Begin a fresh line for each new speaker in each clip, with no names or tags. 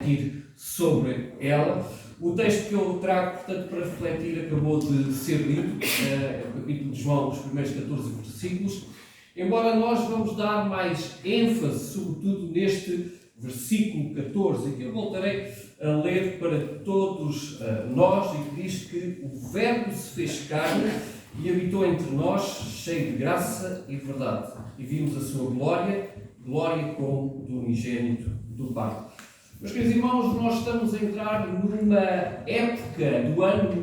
refletir sobre ela. O texto que eu trago, portanto, para refletir acabou de ser lido, é o capítulo de João, os primeiros 14 versículos. Embora nós vamos dar mais ênfase, sobretudo neste versículo 14, que eu voltarei a ler para todos nós, e que diz que o Verbo se fez carne e habitou entre nós, cheio de graça e verdade. E vimos a sua glória, glória como do unigênito do Pai. Meus queridos irmãos, nós estamos a entrar numa época do ano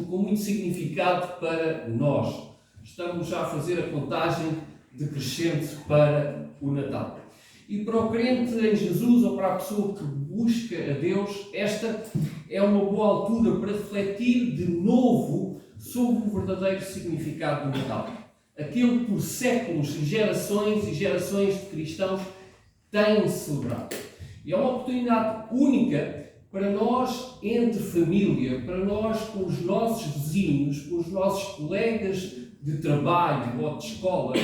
com muito significado para nós. Estamos já a fazer a contagem decrescente para o Natal. E para o crente em Jesus, ou para a pessoa que busca a Deus, esta é uma boa altura para refletir de novo sobre o verdadeiro significado do Natal. Aquilo que por séculos e gerações de cristãos têm celebrado. E é uma oportunidade única para nós, entre família, para nós com os nossos vizinhos, com os nossos colegas de trabalho ou de escola,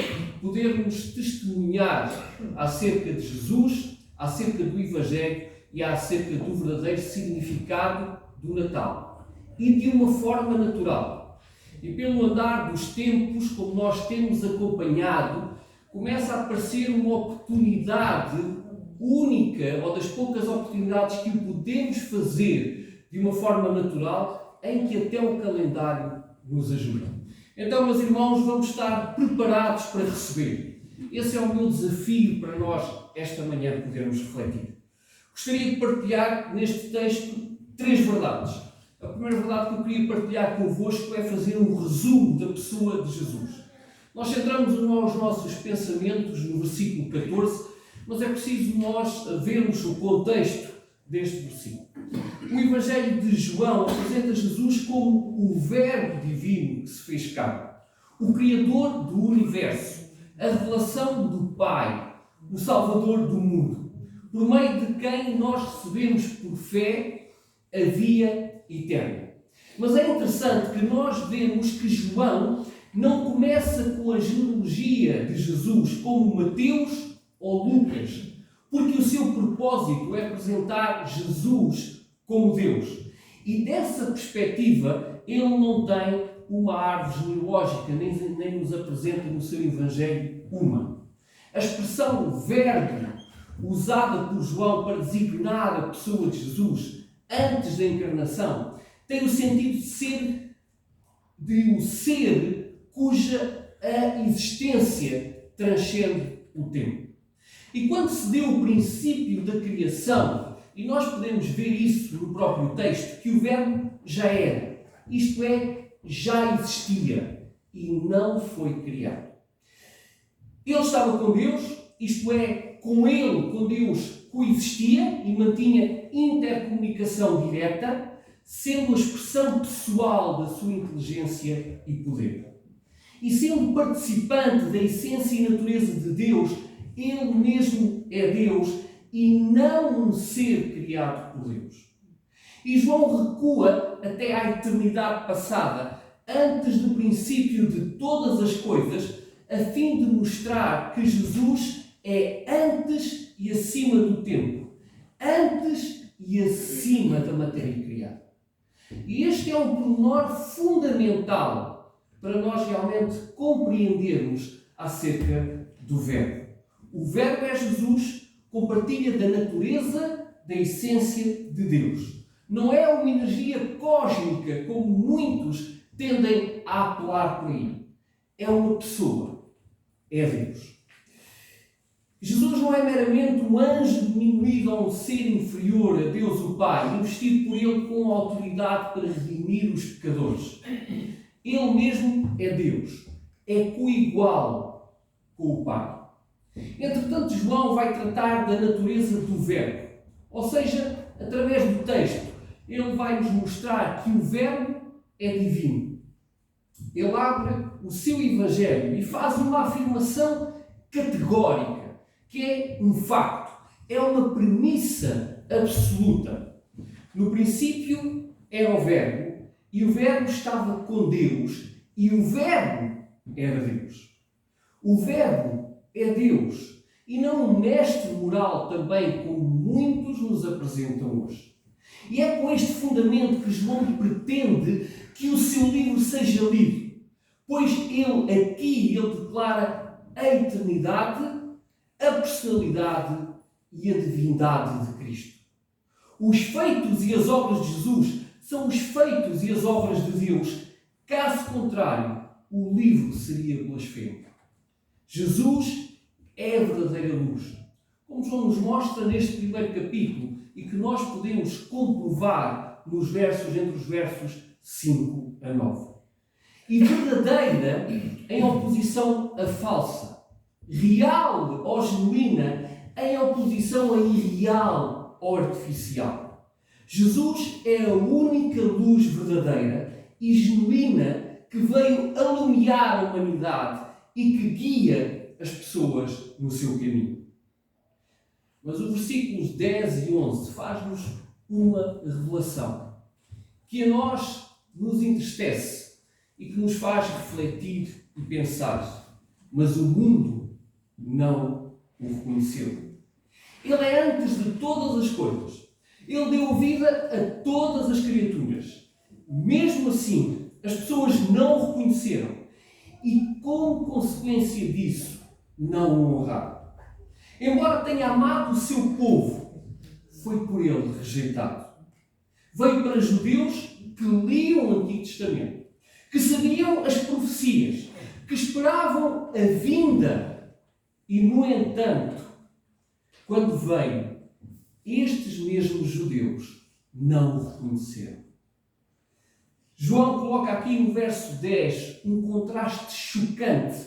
podermos testemunhar acerca de Jesus, acerca do Evangelho e acerca do verdadeiro significado do Natal. E de uma forma natural. E pelo andar dos tempos, como nós temos acompanhado, começa a aparecer uma oportunidade única, ou das poucas oportunidades que o podemos fazer de uma forma natural, em que até o calendário nos ajuda. Então, meus irmãos, vamos estar preparados para receber. Esse é o meu desafio para nós, esta manhã, podermos refletir. Gostaria de partilhar neste texto 3 verdades. A primeira verdade que eu queria partilhar convosco é fazer um resumo da pessoa de Jesus. Nós centramos os nossos pensamentos no versículo 14, mas é preciso nós vermos o contexto deste versículo. O Evangelho de João apresenta Jesus como o Verbo divino que se fez carne, o Criador do universo, a revelação do Pai, o Salvador do mundo, por meio de quem nós recebemos por fé a vida eterna. Mas é interessante que nós vemos que João não começa com a genealogia de Jesus como Mateus ou Lucas, porque o seu propósito é apresentar Jesus como Deus. E dessa perspectiva, ele não tem uma árvore genealógica, nem nos apresenta no seu Evangelho uma. A expressão verbo, usada por João para designar a pessoa de Jesus antes da encarnação, tem o sentido de um ser cuja a existência transcende o tempo. E quando se deu o princípio da criação, e nós podemos ver isso no próprio texto, que o Verbo já era, isto é, já existia e não foi criado. Ele estava com Deus, isto é, com Deus coexistia e mantinha intercomunicação direta, sendo a expressão pessoal da sua inteligência e poder. E sendo participante da essência e natureza de Deus, ele mesmo é Deus e não um ser criado por Deus. E João recua até à eternidade passada, antes do princípio de todas as coisas, a fim de mostrar que Jesus é antes e acima do tempo, antes e acima da matéria criada. E este é um pormenor fundamental para nós realmente compreendermos acerca do Verbo. O Verbo é Jesus, compartilha da natureza, da essência de Deus. Não é uma energia cósmica, como muitos tendem a apelar por aí. É uma pessoa. É Deus. Jesus não é meramente um anjo diminuído a um ser inferior a Deus o Pai, investido por Ele com autoridade para redimir os pecadores. Ele mesmo é Deus. É coigual com o Pai. Entretanto, João vai tratar da natureza do Verbo. Ou seja, através do texto, ele vai nos mostrar que o Verbo é divino. Ele abre o seu Evangelho e faz uma afirmação categórica, que é um facto, é uma premissa absoluta. No princípio era o Verbo, e o Verbo estava com Deus, e o Verbo era Deus. O Verbo é Deus, e não um mestre moral também, como muitos nos apresentam hoje. E é com este fundamento que João pretende que o seu livro seja lido, pois ele declara a eternidade, a personalidade e a divindade de Cristo. Os feitos e as obras de Jesus são os feitos e as obras de Deus. Caso contrário, o livro seria blasfemo. Jesus é a verdadeira luz, como João nos mostra neste primeiro capítulo e que nós podemos comprovar entre os versos 5 a 9. E verdadeira em oposição a falsa, real ou genuína em oposição a irreal ou artificial. Jesus é a única luz verdadeira e genuína que veio alumiar a humanidade e que guia as pessoas no seu caminho. Mas os versículos 10 e 11 faz-nos uma revelação que a nós nos entristece e que nos faz refletir e pensar, mas o mundo não o reconheceu. Ele é antes de todas as coisas. Ele deu vida a todas as criaturas. Mesmo assim, as pessoas não o reconheceram e, como consequência disso, não o honraram. Embora tenha amado o seu povo, foi por ele rejeitado. Veio para judeus que liam o Antigo Testamento, que sabiam as profecias, que esperavam a vinda e, no entanto, quando veio, estes mesmos judeus não o reconheceram. João coloca aqui no verso 10 um contraste chocante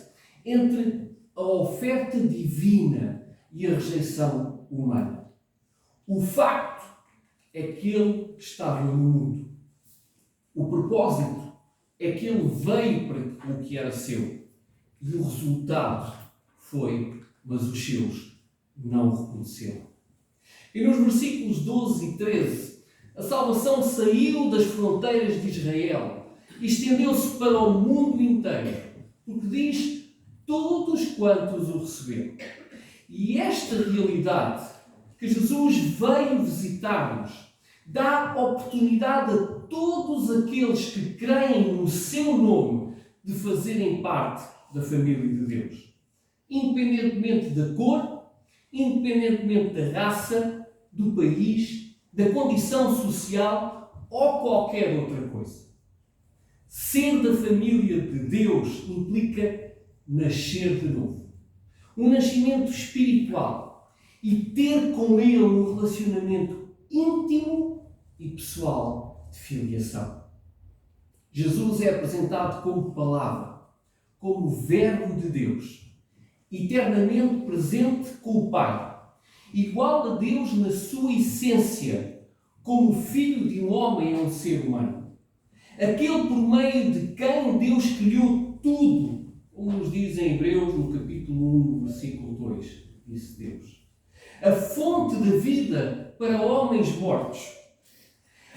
entre a oferta divina e a rejeição humana. O facto é que ele estava no mundo. O propósito é que ele veio para o que era seu. E o resultado foi, mas os seus não o reconheceram. E nos versículos 12 e 13, a salvação saiu das fronteiras de Israel e estendeu-se para o mundo inteiro, porque diz todos quantos o receberam. E esta realidade que Jesus veio visitar-nos dá oportunidade a todos aqueles que creem no seu nome de fazerem parte da família de Deus. Independentemente da cor, independentemente da raça, do país, da condição social ou qualquer outra coisa. Ser da família de Deus implica nascer de novo. Um nascimento espiritual e ter com Ele um relacionamento íntimo e pessoal de filiação. Jesus é apresentado como palavra, como verbo de Deus, eternamente presente com o Pai, igual a Deus na sua essência, como filho de um homem a um ser humano. Aquele por meio de quem Deus criou tudo, como nos diz em Hebreus, no capítulo 1, no versículo 2, disse Deus. A fonte da vida para homens mortos,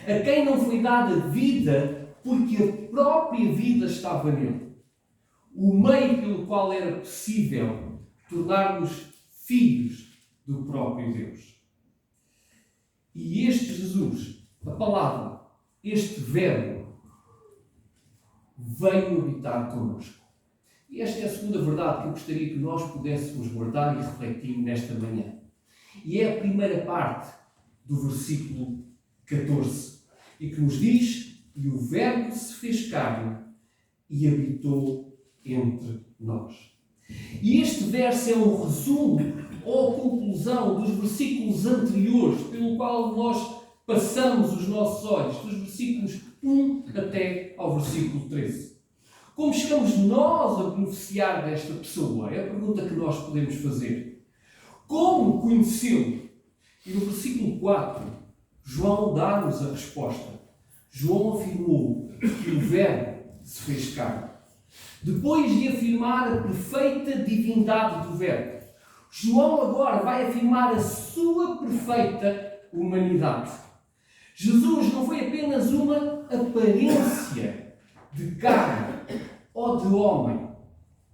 a quem não foi dada vida porque a própria vida estava nele. O meio pelo qual era possível tornar-nos filhos do próprio Deus. E este Jesus, a palavra, este verbo, veio habitar connosco. E esta é a segunda verdade que eu gostaria que nós pudéssemos guardar e refletir nesta manhã. E é a primeira parte do versículo 14, e que nos diz: e o verbo se fez carne e habitou entre nós. E este verso é um resumo ou a conclusão dos versículos anteriores, pelo qual nós passamos os nossos olhos, dos versículos 1 até ao versículo 13. Como chegamos nós a beneficiar desta pessoa? É a pergunta que nós podemos fazer. Como conhecê-lo? E no versículo 4, João dá-nos a resposta. João afirmou que o Verbo se fez carne. Depois de afirmar a perfeita divindade do Verbo, João agora vai afirmar a sua perfeita humanidade. Jesus não foi apenas uma aparência de carne ou de homem.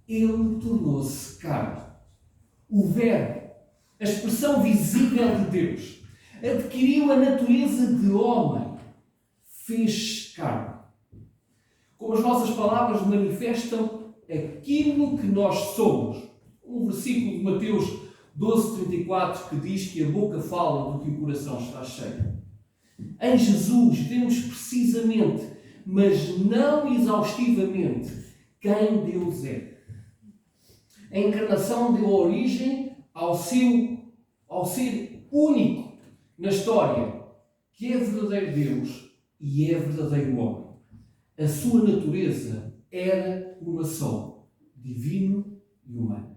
Ele tornou-se carne. O Verbo, a expressão visível de Deus, adquiriu a natureza de homem, fez carne. Como as nossas palavras manifestam aquilo que nós somos. Um versículo de Mateus 12:34 que diz que a boca fala do que o coração está cheio. Em Jesus vemos precisamente, mas não exaustivamente, quem Deus é. A encarnação deu origem ao ser único na história, que é verdadeiro Deus e é verdadeiro homem. A sua natureza era uma só, divino e humano.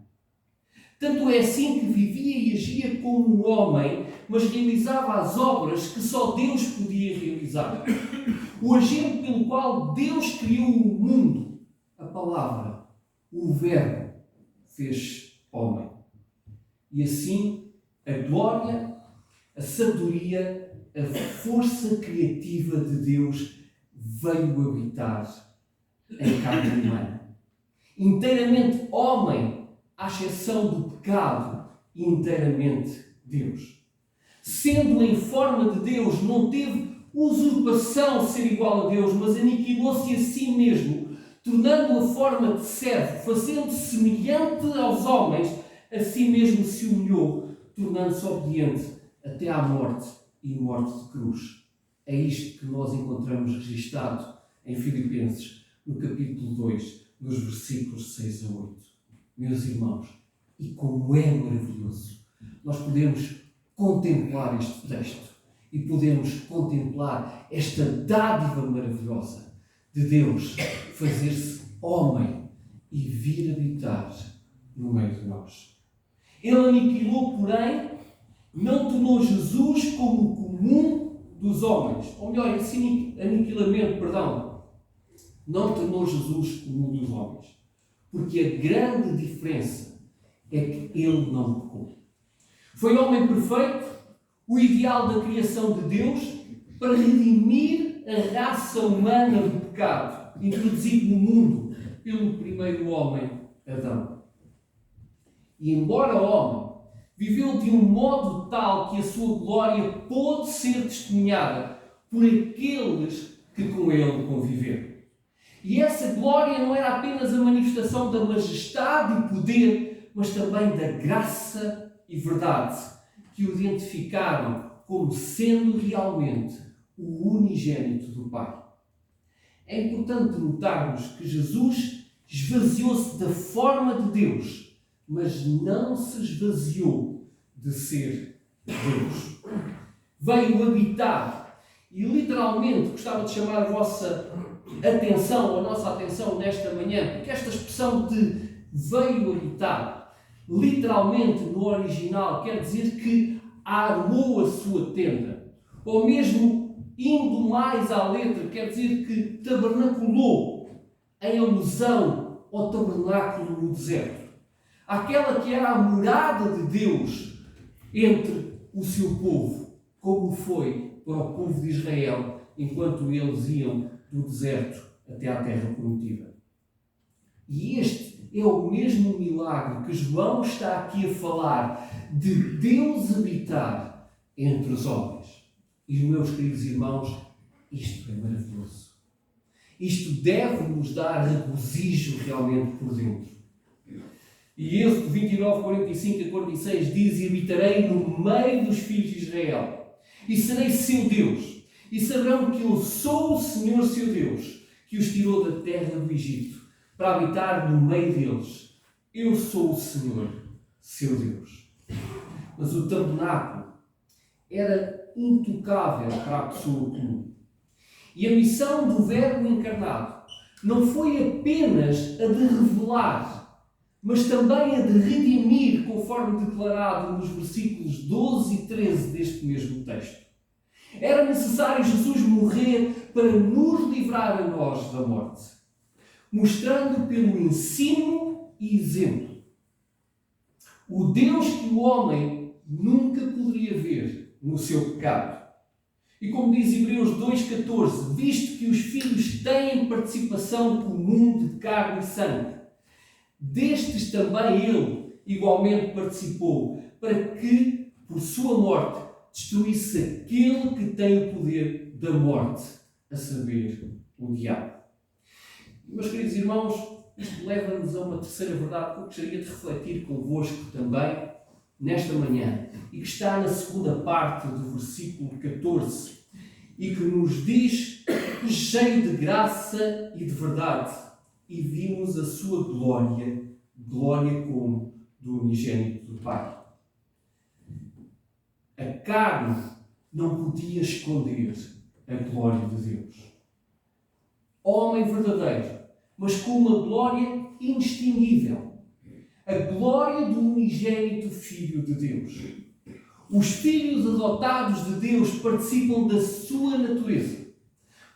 Tanto é assim que vivia e agia como um homem, mas realizava as obras que só Deus podia realizar. O agente pelo qual Deus criou o mundo, a palavra, o verbo, fez homem. E assim, a glória, a sabedoria, a força criativa de Deus veio habitar em carne humana. Inteiramente homem, à exceção do pecado, e inteiramente Deus. Sendo em forma de Deus, não teve usurpação ser igual a Deus, mas aniquilou-se a si mesmo, tornando a forma de servo, fazendo-se semelhante aos homens, a si mesmo se humilhou, tornando-se obediente até à morte e morte de cruz. É isto que nós encontramos registado em Filipenses, no capítulo 2, nos versículos 6 a 8. Meus irmãos, e como é maravilhoso nós podemos contemplar este texto e podemos contemplar esta dádiva maravilhosa de Deus fazer-se homem e vir habitar no meio de nós. Ele aniquilou, porém, não tornou Jesus como o comum dos homens. Ou melhor, esse aniquilamento, não tornou Jesus comum dos homens. Porque a grande diferença é que ele não pecou. Foi homem perfeito, o ideal da criação de Deus, para redimir a raça humana do pecado, introduzido no mundo pelo primeiro homem, Adão. E embora homem, viveu de um modo tal que a sua glória pôde ser testemunhada por aqueles que com ele conviveram. E essa glória não era apenas a manifestação da majestade e poder, mas também da graça e verdade, que o identificaram como sendo realmente o unigênito do Pai. É importante notarmos que Jesus esvaziou-se da forma de Deus, mas não se esvaziou de ser Deus. Veio habitar, e literalmente gostava de chamar a vossa atenção, a nossa atenção nesta manhã, porque esta expressão de veio habitar, literalmente no original, quer dizer que armou a sua tenda, ou mesmo indo mais à letra, quer dizer que tabernaculou, em alusão ao tabernáculo no deserto. Aquela que era a morada de Deus entre o seu povo, como foi para o povo de Israel, enquanto eles iam do deserto até à terra prometida. E este é o mesmo milagre que João está aqui a falar, de Deus habitar entre os homens. E, meus queridos irmãos, isto é maravilhoso. Isto deve-nos dar regozijo realmente por dentro. E Êxodo 29, 45 a 46 diz: e habitarei no meio dos filhos de Israel, e serei seu Deus, e saberão que eu sou o Senhor seu Deus, que os tirou da terra do Egito, para habitar no meio deles. Eu sou o Senhor seu Deus. Mas o tabernáculo era intocável para a pessoa comum. E a missão do Verbo encarnado não foi apenas a de revelar, mas também a de redimir, conforme declarado nos versículos 12 e 13 deste mesmo texto. Era necessário Jesus morrer para nos livrar a nós da morte, mostrando pelo ensino e exemplo o Deus que o homem nunca poderia ver no seu pecado. E como diz Hebreus 2,14, visto que os filhos têm participação comum de carne e sangue, destes também ele igualmente participou, para que, por sua morte, destruísse aquele que tem o poder da morte, a saber, o diabo. Meus queridos irmãos, isto leva-nos a uma terceira verdade que eu gostaria de refletir convosco também nesta manhã, e que está na segunda parte do versículo 14, e que nos diz: cheio de graça e de verdade, e vimos a sua glória, glória como do unigênito do Pai. A carne não podia esconder a glória de Deus. Homem verdadeiro, mas com uma glória inextinguível. A glória do unigênito Filho de Deus. Os filhos adotados de Deus participam da sua natureza.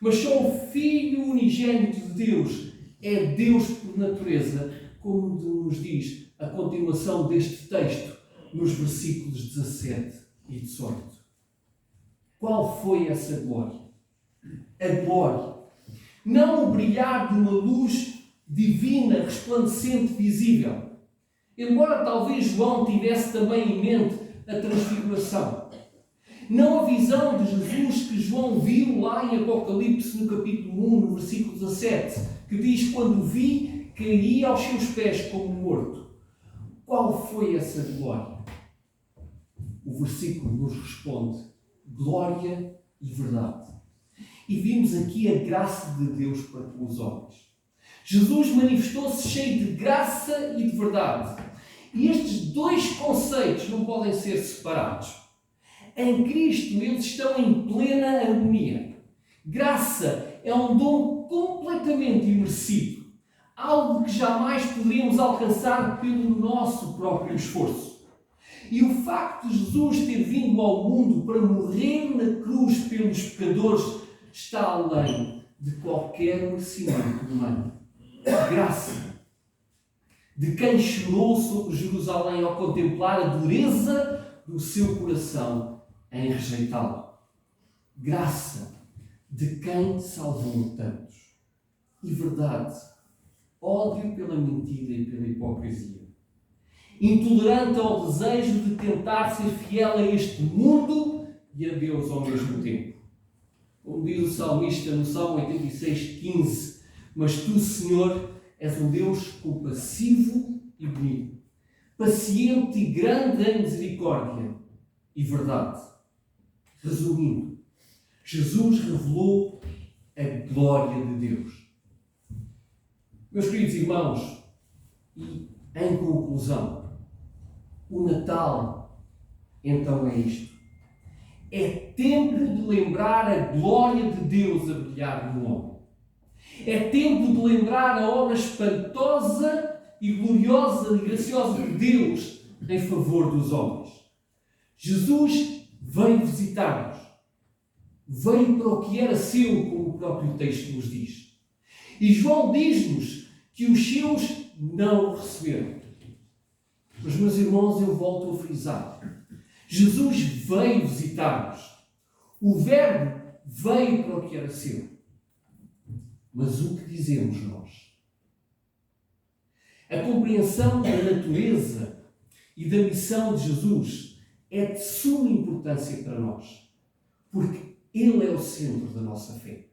Mas só o Filho unigênito de Deus é Deus por natureza, como nos diz a continuação deste texto, nos versículos 17 e 18. Qual foi essa glória? A glória. Não o brilhar de uma luz divina, resplandecente, visível. Embora talvez João tivesse também em mente a transfiguração. Não a visão de Jesus que João viu lá em Apocalipse, no capítulo 1, no versículo 17, que diz: quando vi, caí aos seus pés como morto. Qual foi essa glória? O versículo nos responde: glória e verdade. E vimos aqui a graça de Deus para com os homens. Jesus manifestou-se cheio de graça e de verdade. E estes dois conceitos não podem ser separados. Em Cristo eles estão em plena harmonia. Graça é um dom completamente imerecido. Algo que jamais poderíamos alcançar pelo nosso próprio esforço. E o facto de Jesus ter vindo ao mundo para morrer na cruz pelos pecadores está além de qualquer merecimento humano. Graça. De quem chorou sobre Jerusalém ao contemplar a dureza do seu coração em rejeitá-lo. Graça. De quem salvou tantos. E verdade. Ódio pela mentira e pela hipocrisia. Intolerante ao desejo de tentar ser fiel a este mundo e a Deus ao mesmo tempo. Como diz o salmista no Salmo 86:15, mas tu, Senhor, és um Deus compassivo e bonito, paciente e grande em misericórdia e verdade. Resumindo, Jesus revelou a glória de Deus. Meus queridos irmãos, e em conclusão, o Natal, então, é isto. É tempo de lembrar a glória de Deus a brilhar no homem. É tempo de lembrar a obra espantosa e gloriosa e graciosa de Deus em favor dos homens. Jesus veio visitar-nos. Veio para o que era seu, como o próprio texto nos diz. E João diz-nos que os seus não o receberam. Mas, meus irmãos, eu volto a frisar. Jesus veio visitar-nos. O Verbo veio para o que era seu. Mas o que dizemos nós? A compreensão da natureza e da missão de Jesus é de suma importância para nós, porque Ele é o centro da nossa fé.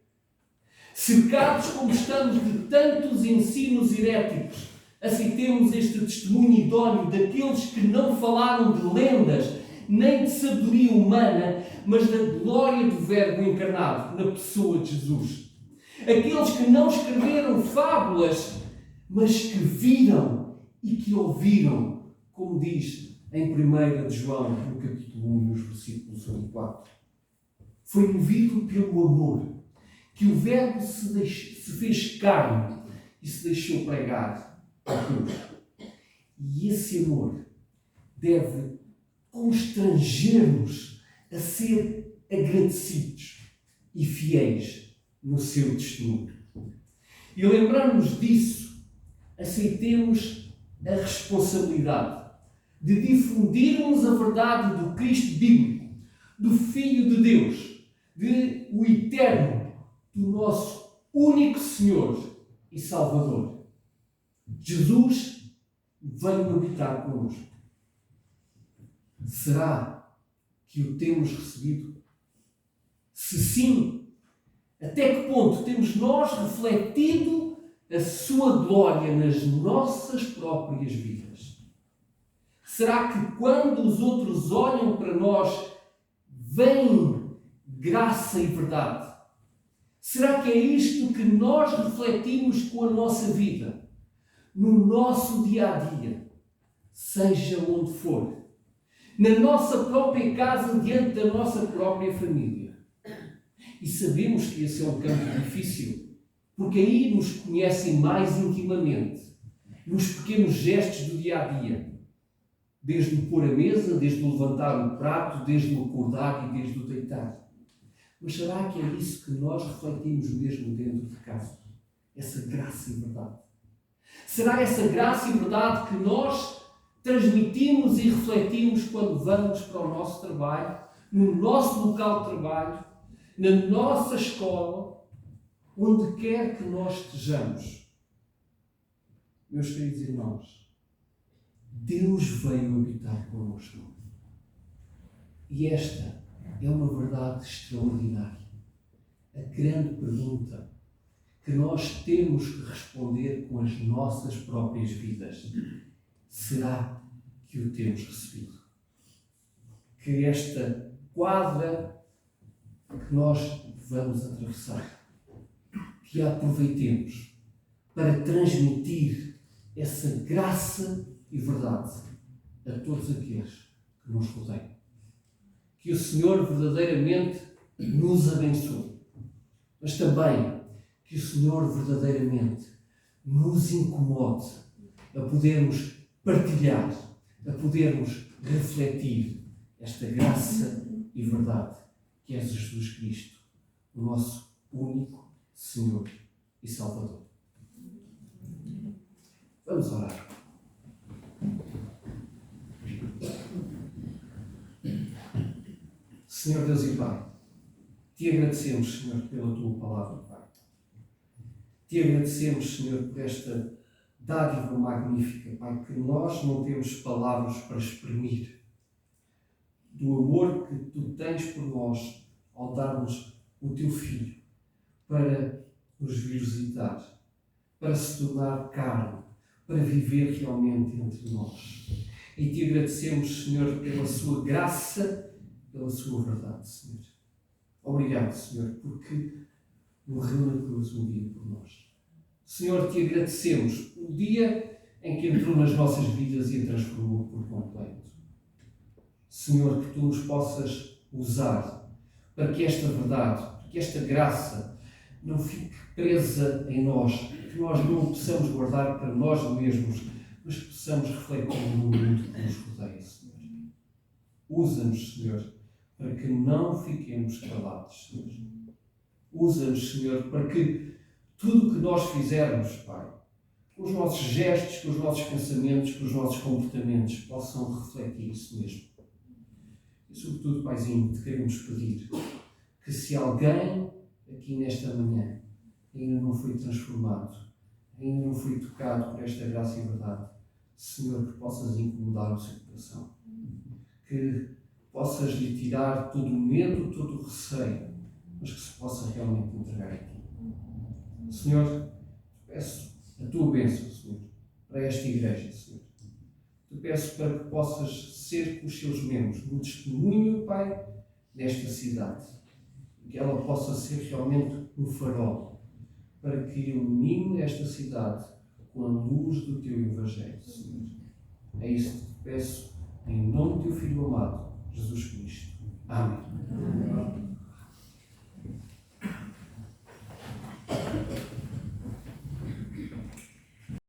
Cercados como estamos de tantos ensinos heréticos, aceitemos este testemunho idóneo daqueles que não falaram de lendas, nem de sabedoria humana, mas da glória do Verbo encarnado na pessoa de Jesus. Aqueles que não escreveram fábulas, mas que viram e que ouviram, como diz em 1 de João, no capítulo 1, nos versículos 1 e 4. Foi movido pelo amor que o Verbo se fez carne e se deixou pregar à cruz. E esse amor deve constranger-nos a ser agradecidos e fiéis no seu testemunho. E lembrando-nos disso, aceitemos a responsabilidade de difundirmos a verdade do Cristo bíblico, do Filho de Deus, de o eterno, do nosso único Senhor e Salvador. Jesus veio habitar connosco. Será que o temos recebido? Se sim, até que ponto temos nós refletido a sua glória nas nossas próprias vidas? Será que quando os outros olham para nós, veem graça e verdade? Será que é isto que nós refletimos com a nossa vida, no nosso dia-a-dia, seja onde for, na nossa própria casa, diante da nossa própria família? E sabemos que esse é um campo difícil, porque aí nos conhecem mais intimamente, nos pequenos gestos do dia-a-dia, desde o pôr a mesa, desde o levantar o prato, desde o acordar e desde o deitar. Mas será que é isso que nós refletimos mesmo dentro de casa? Essa graça e verdade? Será essa graça e verdade que nós transmitimos e refletimos quando vamos para o nosso trabalho, no nosso local de trabalho, na nossa escola, onde quer que nós estejamos? Meus queridos irmãos, Deus veio habitar connosco. E esta é uma verdade extraordinária. A grande pergunta que nós temos que responder com as nossas próprias vidas: será que o temos recebido? Que esta quadra que nós vamos atravessar, que a aproveitemos para transmitir essa graça e verdade a todos aqueles que nos rodeiam. Que o Senhor verdadeiramente nos abençoe, mas também que o Senhor verdadeiramente nos incomode a podermos partilhar, a podermos refletir esta graça e verdade que é Jesus Cristo, o nosso único Senhor e Salvador. Vamos orar. Senhor Deus e Pai, te agradecemos, Senhor, pela tua palavra, Pai. Te agradecemos, Senhor, por esta dádiva magnífica, Pai, que nós não temos palavras para exprimir do amor que tu tens por nós ao dar-nos o teu Filho para nos vir visitar, para se tornar carne, para viver realmente entre nós. E te agradecemos, Senhor, pela sua graça, pela sua verdade, Senhor. Obrigado, Senhor, porque morreu na cruz um dia por nós. Senhor, te agradecemos o dia em que entrou nas nossas vidas e a transformou por completo. Senhor, que tu nos possas usar para que esta verdade, para que esta graça não fique presa em nós, que nós não possamos guardar para nós mesmos, mas que possamos refletir no mundo que nos rodeia, Senhor. Usa-nos, Senhor, para que não fiquemos calados, Senhor. Usa-nos, Senhor, para que tudo o que nós fizermos, Pai, com os nossos gestos, com os nossos pensamentos, com os nossos comportamentos, possam refletir isso mesmo. E, sobretudo, Paizinho, te queremos pedir que se alguém aqui nesta manhã ainda não foi transformado, ainda não foi tocado por esta graça e verdade, Senhor, que possas incomodar o seu coração. Que possas lhe tirar todo o medo, todo o receio, mas que se possa realmente entregar a ti. Senhor, peço a tua bênção, Senhor, para esta igreja, Senhor. Te peço para que possas ser com os seus membros no testemunho, Pai, desta cidade. E que ela possa ser realmente um farol para que ilumine esta cidade com a luz do teu Evangelho, Senhor. É isso que te peço, em nome do teu Filho amado, Jesus Cristo. Amém.